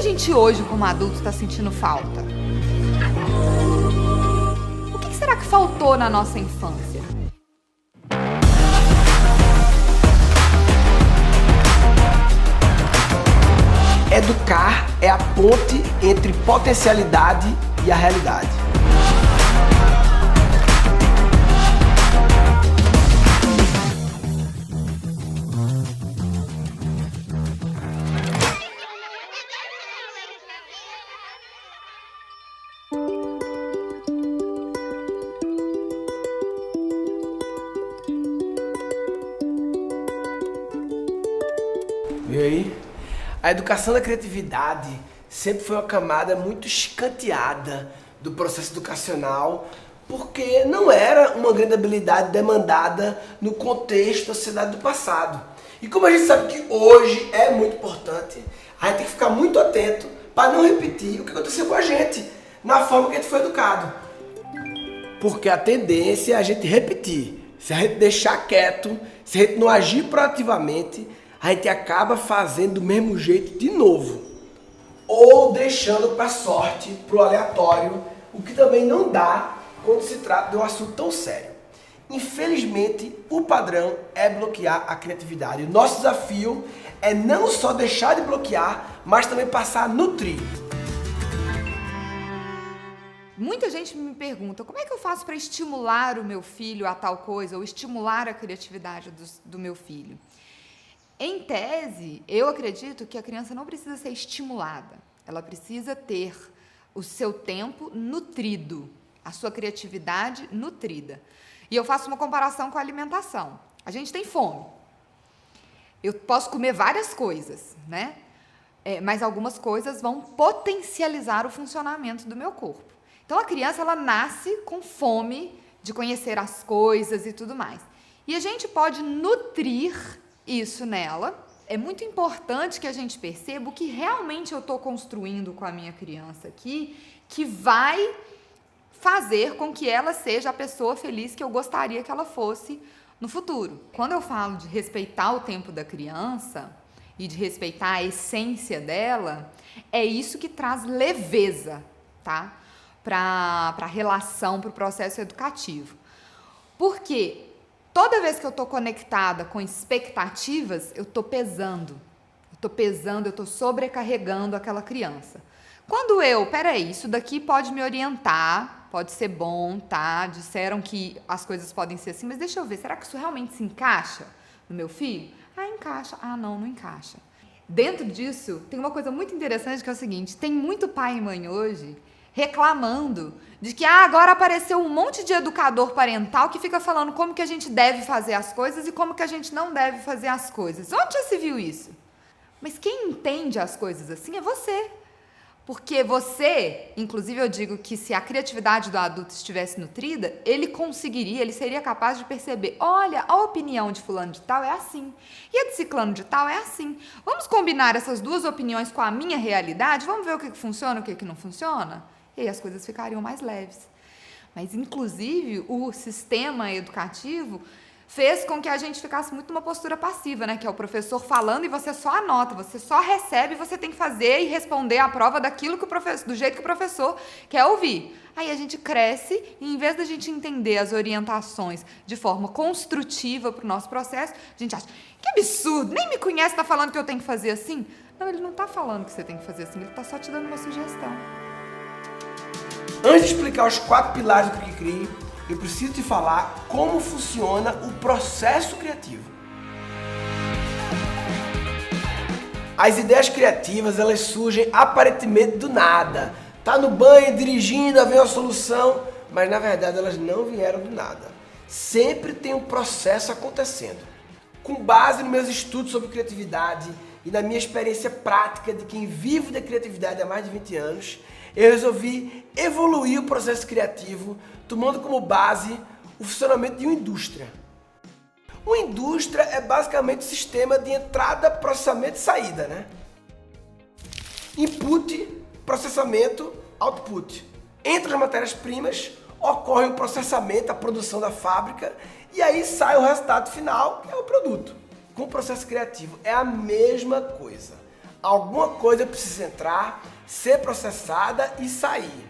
a gente hoje, como adulto, está sentindo falta? O que será que faltou na nossa infância? Educar é a ponte entre potencialidade e a realidade. E aí? A educação da criatividade sempre foi uma camada muito escanteada do processo educacional, porque não era uma grande habilidade demandada no contexto da sociedade do passado. E como a gente sabe que hoje é muito importante, a gente tem que ficar muito atento para não repetir o que aconteceu com a gente na forma que a gente foi educado. Porque a tendência é a gente repetir. Se a gente deixar quieto, se a gente não agir proativamente, a gente acaba fazendo do mesmo jeito de novo. Ou deixando para a sorte, para o aleatório, o que também não dá quando se trata de um assunto tão sério. Infelizmente, o padrão é bloquear a criatividade. O nosso desafio é não só deixar de bloquear, mas também passar a nutrir. Muita gente me pergunta, como é que eu faço para estimular o meu filho a tal coisa, ou estimular a criatividade do meu filho? Em tese, eu acredito que a criança não precisa ser estimulada, ela precisa ter o seu tempo nutrido, a sua criatividade nutrida. E eu faço uma comparação com a alimentação. A gente tem fome. Eu posso comer várias coisas, né? Mas algumas coisas vão potencializar o funcionamento do meu corpo. Então, a criança, ela nasce com fome de conhecer as coisas e tudo mais. E a gente pode nutrir isso nela. É muito importante que a gente perceba o que realmente eu estou construindo com a minha criança aqui, que vai fazer com que ela seja a pessoa feliz que eu gostaria que ela fosse no futuro. Quando eu falo de respeitar o tempo da criança e de respeitar a essência dela, é isso que traz leveza, tá? Para a relação, para o processo educativo. Porque toda vez que eu estou conectada com expectativas, eu estou pesando, eu estou sobrecarregando aquela criança. Quando peraí, isso daqui pode me orientar, pode ser bom, tá? Disseram que as coisas podem ser assim, mas deixa eu ver, será que isso realmente se encaixa no meu filho? Ah, encaixa. Ah, não encaixa. Dentro disso, tem uma coisa muito interessante que é o seguinte, tem muito pai e mãe hoje reclamando de que agora apareceu um monte de educador parental que fica falando como que a gente deve fazer as coisas e como que a gente não deve fazer as coisas. Onde já se viu isso? Mas quem entende as coisas assim é você. Porque você, inclusive eu digo que se a criatividade do adulto estivesse nutrida, ele seria capaz de perceber, olha, a opinião de fulano de tal é assim, e a de ciclano de tal é assim. Vamos combinar essas duas opiniões com a minha realidade? Vamos ver o que funciona e o que não funciona? E aí as coisas ficariam mais leves. Mas, inclusive, o sistema educativo fez com que a gente ficasse muito numa postura passiva, né? Que é o professor falando e você só anota, você só recebe, você tem que fazer e responder a prova daquilo que do jeito que o professor quer ouvir. Aí a gente cresce e, em vez da gente entender as orientações de forma construtiva para o nosso processo, a gente acha, que absurdo, nem me conhece, está falando que eu tenho que fazer assim? Não, ele não está falando que você tem que fazer assim, ele está só te dando uma sugestão. Antes de explicar os 4 pilares do Cri-Cri, eu preciso te falar como funciona o processo criativo. As ideias criativas, elas surgem aparentemente do nada. Tá no banho, dirigindo, vem uma solução, mas na verdade elas não vieram do nada. Sempre tem um processo acontecendo. Com base nos meus estudos sobre criatividade e na minha experiência prática de quem vive da criatividade há mais de 20 anos, eu resolvi evoluir o processo criativo, tomando como base o funcionamento de uma indústria. Uma indústria é basicamente o sistema de entrada, processamento e saída, né? Input, processamento, output. Entre as matérias-primas, ocorre o processamento, a produção da fábrica, e aí sai o resultado final, que é o produto. Com o processo criativo é a mesma coisa. Alguma coisa precisa entrar, ser processada e sair.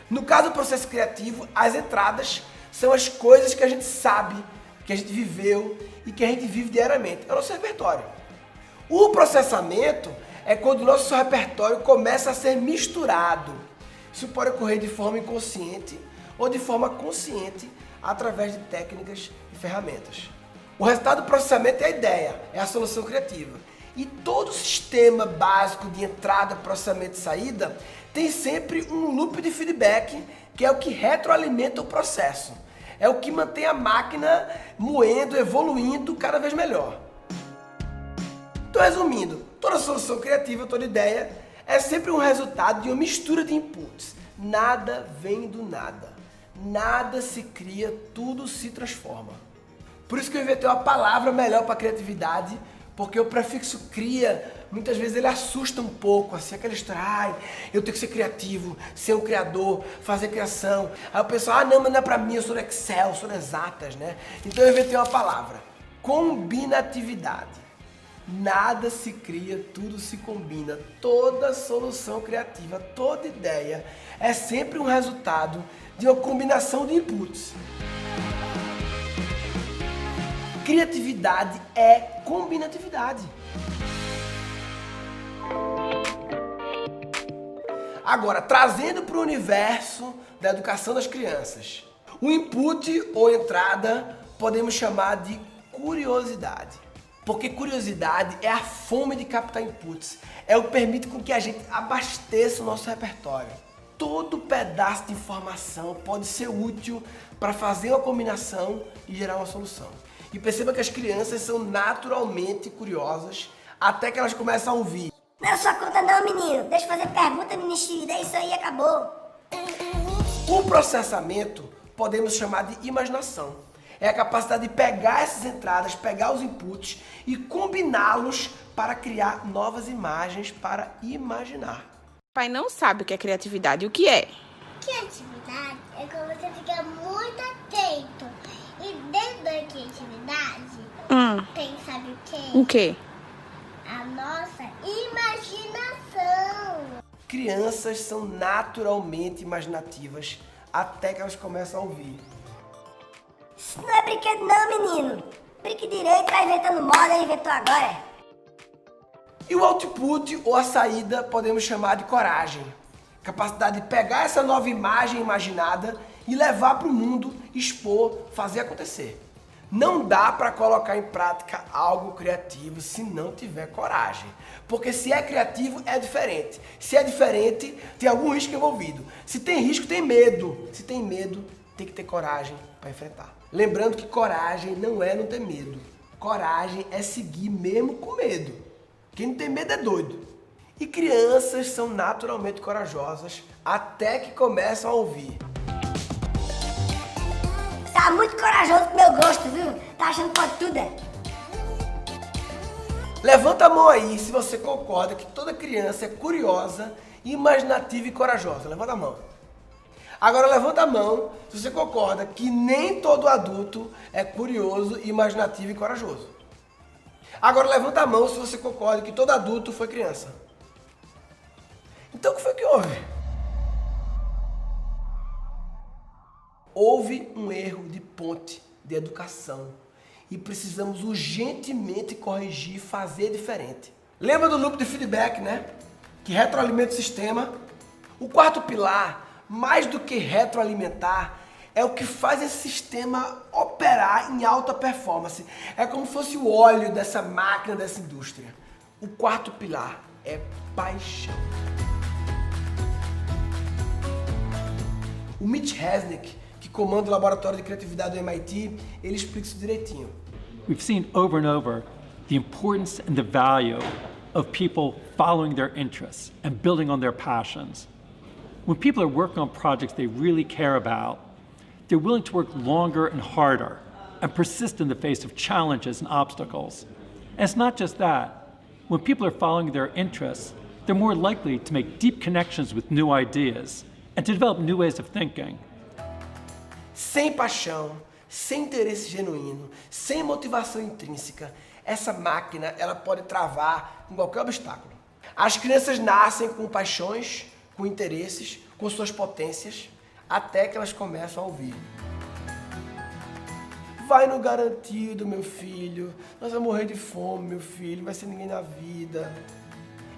No caso do processo criativo, as entradas são as coisas que a gente sabe, que a gente viveu e que a gente vive diariamente. É o nosso repertório. O processamento é quando o nosso repertório começa a ser misturado. Isso pode ocorrer de forma inconsciente ou de forma consciente através de técnicas e ferramentas. O resultado do processamento é a ideia, é a solução criativa. E todo sistema básico de entrada, processamento e saída tem sempre um loop de feedback, que é o que retroalimenta o processo. É o que mantém a máquina moendo, evoluindo cada vez melhor. Então, resumindo, toda solução criativa, toda ideia é sempre um resultado de uma mistura de inputs. Nada vem do nada. Nada se cria, tudo se transforma. Por isso que eu inventei uma palavra melhor para criatividade, porque o prefixo cria, muitas vezes ele assusta um pouco, assim, aquela história, eu tenho que ser criativo, ser um criador, fazer criação. Aí o pessoal, não, mas não é pra mim, eu sou do Excel, eu sou das exatas, né? Então eu inventei uma palavra, combinatividade. Nada se cria, tudo se combina. Toda solução criativa, toda ideia é sempre um resultado de uma combinação de inputs. Criatividade é combinatividade. Agora, trazendo para o universo da educação das crianças, o input ou entrada podemos chamar de curiosidade. Porque curiosidade é a fome de captar inputs, é o que permite com que a gente abasteça o nosso repertório. Todo pedaço de informação pode ser útil para fazer uma combinação e gerar uma solução. E perceba que as crianças são naturalmente curiosas até que elas começam a ouvir. Não é sua conta não, menino. Deixa eu fazer pergunta, ministro. É isso aí, acabou. O processamento podemos chamar de imaginação. É a capacidade de pegar essas entradas, pegar os inputs e combiná-los para criar novas imagens para imaginar. Pai não sabe o que é criatividade. O que é? Criatividade é quando você fica muito atento. E dentro da criatividade tem, sabe o quê? O quê? A nossa imaginação. Crianças são naturalmente imaginativas até que elas começam a ouvir. Isso não é brinquedo não, menino. Brinque direito, tá inventando moda, inventou agora. E o output ou a saída podemos chamar de coragem. Capacidade de pegar essa nova imagem imaginada e levar para o mundo, expor, fazer acontecer. Não dá para colocar em prática algo criativo se não tiver coragem. Porque se é criativo, é diferente. Se é diferente, tem algum risco envolvido. Se tem risco, tem medo. Se tem medo, tem que ter coragem para enfrentar. Lembrando que coragem não é não ter medo. Coragem é seguir mesmo com medo. Quem não tem medo é doido. E crianças são naturalmente corajosas até que começam a ouvir. Tá muito corajoso pro meu gosto, viu? Tá achando que pode tudo, é? Levanta a mão aí se você concorda que toda criança é curiosa, imaginativa e corajosa. Levanta a mão. Agora levanta a mão se você concorda que nem todo adulto é curioso, imaginativo e corajoso. Agora levanta a mão se você concorda que todo adulto foi criança. Então o que foi que houve? Houve um erro de ponte de educação e precisamos urgentemente corrigir e fazer diferente. Lembra do loop de feedback, né? Que retroalimenta o sistema. O quarto pilar, mais do que retroalimentar, é o que faz esse sistema operar em alta performance. É como se fosse o óleo dessa máquina, dessa indústria. O quarto pilar é paixão. O Mitch Resnick, que comanda o laboratório de criatividade do MIT, ele explica isso direitinho. We've seen over and over the importance and the value of people following their interests and building on their passions. When people are working on projects they really care about, they're willing to work longer and harder and persist in the face of challenges and obstacles. And it's not just that. When people are following their interests, they're more likely to make deep connections with new ideas and to develop new ways of thinking. Sem paixão, sem interesse genuíno, sem motivação intrínseca, essa máquina ela pode travar em qualquer obstáculo. As crianças nascem com paixões, com interesses, com suas potências, até que elas começam a ouvir. Vai no garantido, meu filho. Nós vamos morrer de fome, meu filho. Não vai ser ninguém na vida.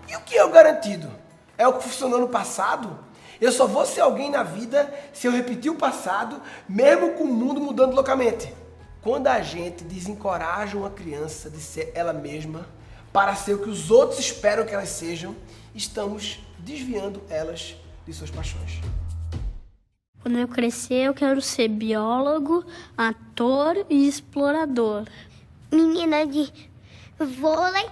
E o que é o garantido? É o que funcionou no passado? Eu só vou ser alguém na vida se eu repetir o passado, mesmo com o mundo mudando loucamente. Quando a gente desencoraja uma criança de ser ela mesma para ser o que os outros esperam que elas sejam, estamos desviando elas de suas paixões. Quando eu crescer, eu quero ser biólogo, ator e explorador. Menina de vôlei,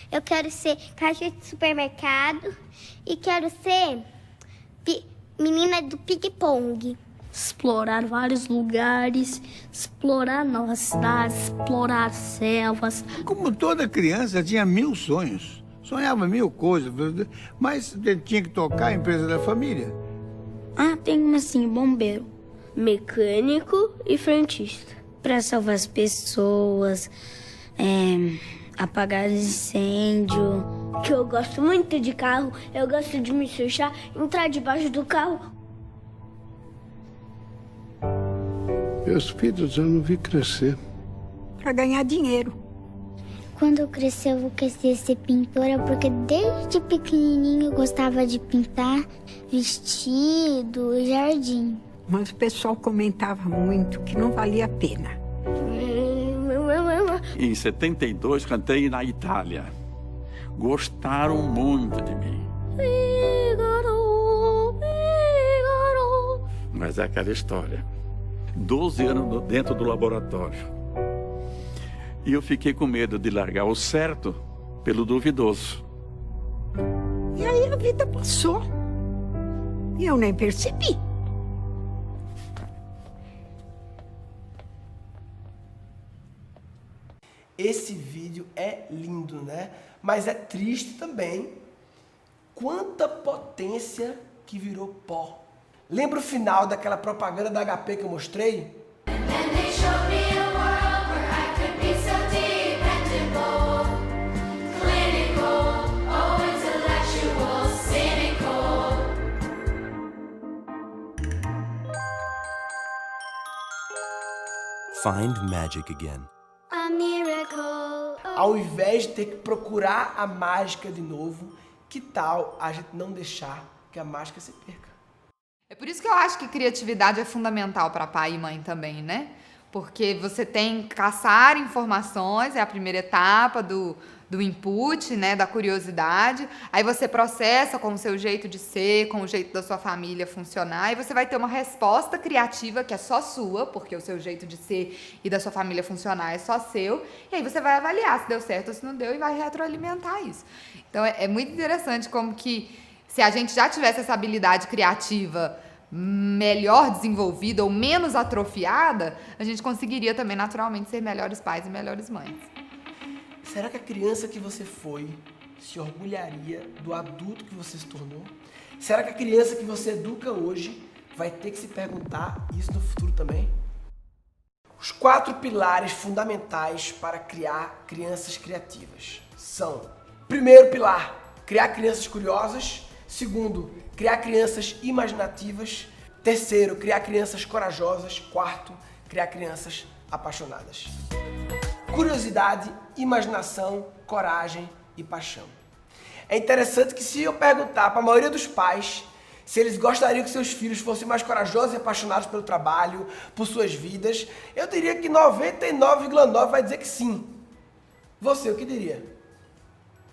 eu quero ser caixa de supermercado e quero ser menina do ping-pong. Explorar vários lugares, explorar novas cidades, explorar selvas. Como toda criança, tinha 1000 sonhos. Sonhava 1000 coisas, mas tinha que tocar a empresa da família. Ah, tem uma assim, bombeiro. Mecânico e frentista. Para salvar as pessoas, apagar incêndio. Que eu gosto muito de carro, eu gosto de me sujar, entrar debaixo do carro. Meus filhos eu não vi crescer. Para ganhar dinheiro. Quando eu crescer, eu vou querer ser pintora, porque desde pequenininho eu gostava de pintar vestido e jardim. Mas o pessoal comentava muito que não valia a pena. Em 72, cantei na Itália. Gostaram muito de mim. Mas é aquela história. 12 anos dentro do laboratório. E eu fiquei com medo de largar o certo pelo duvidoso. E aí a vida passou. E eu nem percebi. Esse vídeo é lindo, né? Mas é triste também. Quanta potência que virou pó. Lembra o final daquela propaganda da HP que eu mostrei? Find magic again. A miracle. Ao invés de ter que procurar a mágica de novo, que tal a gente não deixar que a mágica se perca? É por isso que eu acho que criatividade é fundamental para pai e mãe também, né? Porque você tem que caçar informações, é a primeira etapa do input, né, da curiosidade. Aí você processa com o seu jeito de ser, com o jeito da sua família funcionar, e você vai ter uma resposta criativa que é só sua, porque o seu jeito de ser e da sua família funcionar é só seu. E aí você vai avaliar se deu certo ou se não deu e vai retroalimentar isso. Então é muito interessante como que se a gente já tivesse essa habilidade criativa melhor desenvolvida ou menos atrofiada, a gente conseguiria também naturalmente ser melhores pais e melhores mães. Será que a criança que você foi se orgulharia do adulto que você se tornou? Será que a criança que você educa hoje vai ter que se perguntar isso no futuro também? Os 4 pilares fundamentais para criar crianças criativas são: primeiro pilar, criar crianças curiosas. Segundo, criar crianças imaginativas. Terceiro, criar crianças corajosas. Quarto, criar crianças apaixonadas. Curiosidade, imaginação, coragem e paixão. É interessante que se eu perguntar para a maioria dos pais se eles gostariam que seus filhos fossem mais corajosos e apaixonados pelo trabalho, por suas vidas, eu diria que 99,9% vai dizer que sim. Você, o que diria?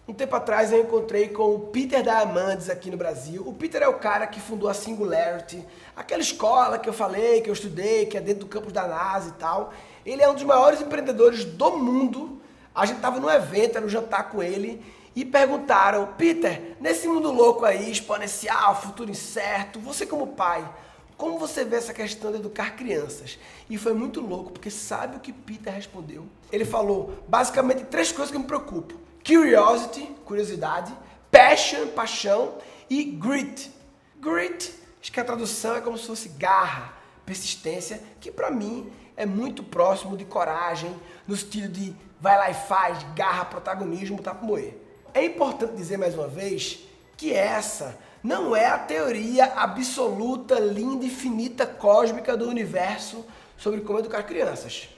Um tempo atrás eu encontrei com o Peter Diamandis aqui no Brasil. O Peter é o cara que fundou a Singularity, aquela escola que eu falei, que eu estudei, que é dentro do campus da NASA e tal. Ele é um dos maiores empreendedores do mundo. A gente estava num evento, era um jantar com ele, e perguntaram: Peter, nesse mundo louco aí, exponencial, futuro incerto, você como pai, como você vê essa questão de educar crianças? E foi muito louco, porque sabe o que Peter respondeu? Ele falou basicamente 3 coisas que me preocupam: curiosity, curiosidade; passion, paixão; e grit. Grit, acho que a tradução é como se fosse garra, persistência, que pra mim é muito próximo de coragem, no sentido de vai lá e faz, garra, protagonismo, tá pra moer. é importante dizer mais uma vez que essa não é a teoria absoluta, linda, infinita, cósmica do universo sobre como educar crianças.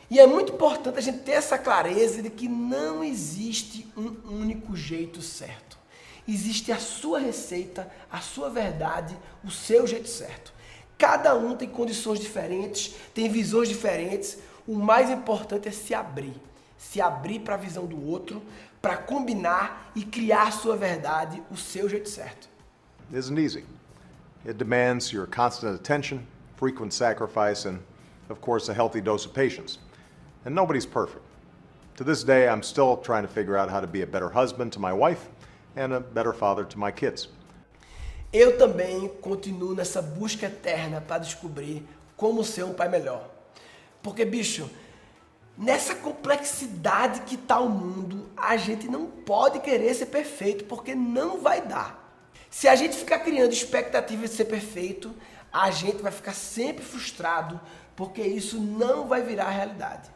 E é muito importante a gente ter essa clareza de que não existe um único jeito certo. Existe a sua receita, a sua verdade, o seu jeito certo. Cada um tem condições diferentes, tem visões diferentes. O mais importante é se abrir para a visão do outro, para combinar e criar a sua verdade, o seu jeito certo. It isn't easy. It demands your constant attention, frequent sacrifice, and, of course, a healthy dose of patience. And nobody's perfect. To this day, I'm still trying to figure out how to be a better husband to my wife and a better father to my kids. Eu também continuo nessa busca eterna para descobrir como ser um pai melhor. Porque, bicho, nessa complexidade que está o mundo, a gente não pode querer ser perfeito, porque não vai dar. Se a gente ficar criando expectativas de ser perfeito, a gente vai ficar sempre frustrado, porque isso não vai virar realidade.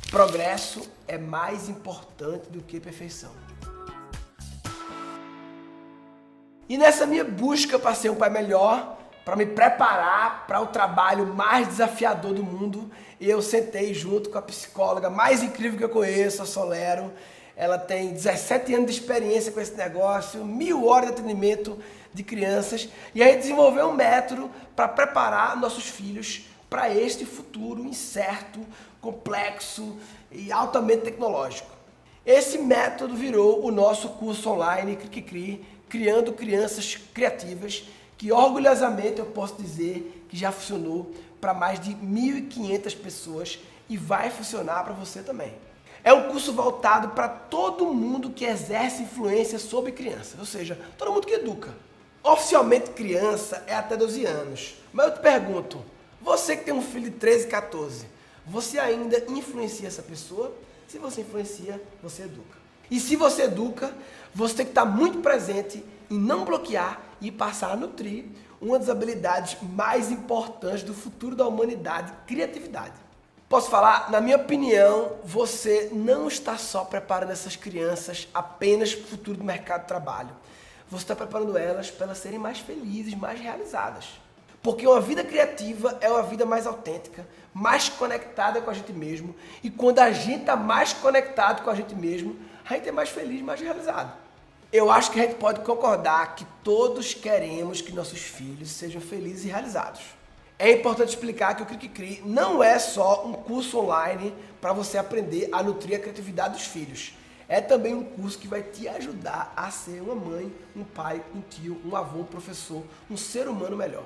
Progresso é mais importante do que perfeição. E nessa minha busca para ser um pai melhor, para me preparar para o trabalho mais desafiador do mundo, eu sentei junto com a psicóloga mais incrível que eu conheço, a Solero. Ela tem 17 anos de experiência com esse negócio, 1000 horas de atendimento de crianças, e a gente desenvolveu um método para preparar nossos filhos para este futuro incerto, complexo e altamente tecnológico. Esse método virou o nosso curso online Cri, Criando Crianças Criativas, que orgulhosamente eu posso dizer que já funcionou para mais de 1.500 pessoas e vai funcionar para você também. É um curso voltado para todo mundo que exerce influência sobre crianças, ou seja, todo mundo que educa. Oficialmente criança é até 12 anos, mas eu te pergunto, você que tem um filho de 13, 14, você ainda influencia essa pessoa? Se você influencia, você educa. E se você educa, você tem que estar muito presente em não bloquear e passar a nutrir uma das habilidades mais importantes do futuro da humanidade, criatividade. Posso falar? Na minha opinião, você não está só preparando essas crianças apenas para o futuro do mercado de trabalho. Você está preparando elas para elas serem mais felizes, mais realizadas. Porque uma vida criativa é uma vida mais autêntica, mais conectada com a gente mesmo. E quando a gente está mais conectado com a gente mesmo, a gente é mais feliz, mais realizado. Eu acho que a gente pode concordar que todos queremos que nossos filhos sejam felizes e realizados. É importante explicar que o Cri não é só um curso online para você aprender a nutrir a criatividade dos filhos. É também um curso que vai te ajudar a ser uma mãe, um pai, um tio, um avô, um professor, um ser humano melhor.